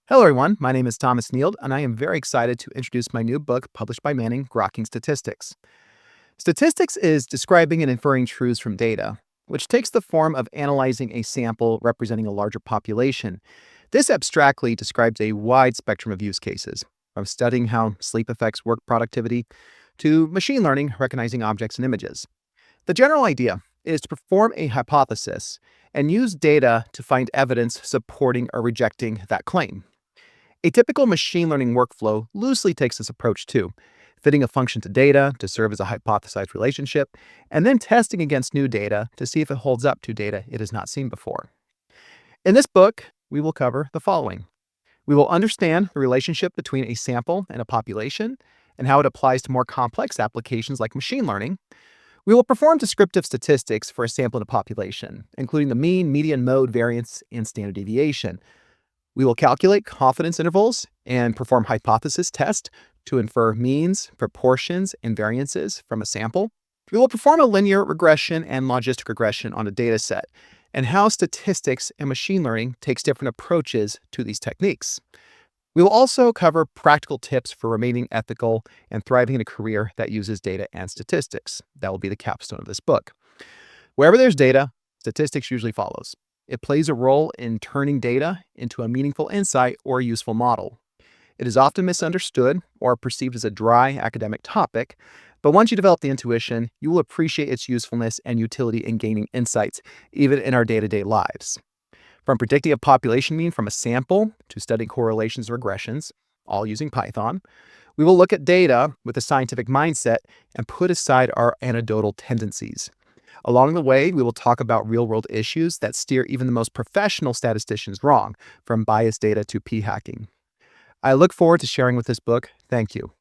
Hello, everyone. My name is Thomas Neild, and I am very excited to introduce my new book published by Manning, Grokking Statistics. Statistics is describing and inferring truths from data, which takes the form of analyzing a sample representing a larger population. This abstractly describes a wide spectrum of use cases, from studying how sleep affects work productivity to machine learning recognizing objects and images. The general idea is to perform a hypothesis and use data to find evidence supporting or rejecting that claim. A typical machine learning workflow loosely takes this approach too, fitting a function to data to serve as a hypothesized relationship, and then testing against new data to see if it holds up to data it has not seen before. In this book, we will cover the following. We will understand the relationship between a sample and a population and how it applies to more complex applications like machine learning. We will perform descriptive statistics for a sample and a population, including the mean, median, mode, variance, and standard deviation. We will calculate confidence intervals and perform hypothesis tests to infer means, proportions, and variances from a sample. We will perform a linear regression and logistic regression on a data set, and how statistics and machine learning takes different approaches to these techniques. We will also cover practical tips for remaining ethical and thriving in a career that uses data and statistics. That will be the capstone of this book. Wherever there's data, statistics usually follows. It plays a role in turning data into a meaningful insight or a useful model. It is often misunderstood or perceived as a dry academic topic, but once you develop the intuition, you will appreciate its usefulness and utility in gaining insights, even in our day-to-day lives. From predicting a population mean from a sample to studying correlations and regressions, all using Python, we will look at data with a scientific mindset and put aside our anecdotal tendencies. Along the way, we will talk about real-world issues that steer even the most professional statisticians wrong, from biased data to p-hacking. I look forward to sharing with this book. Thank you.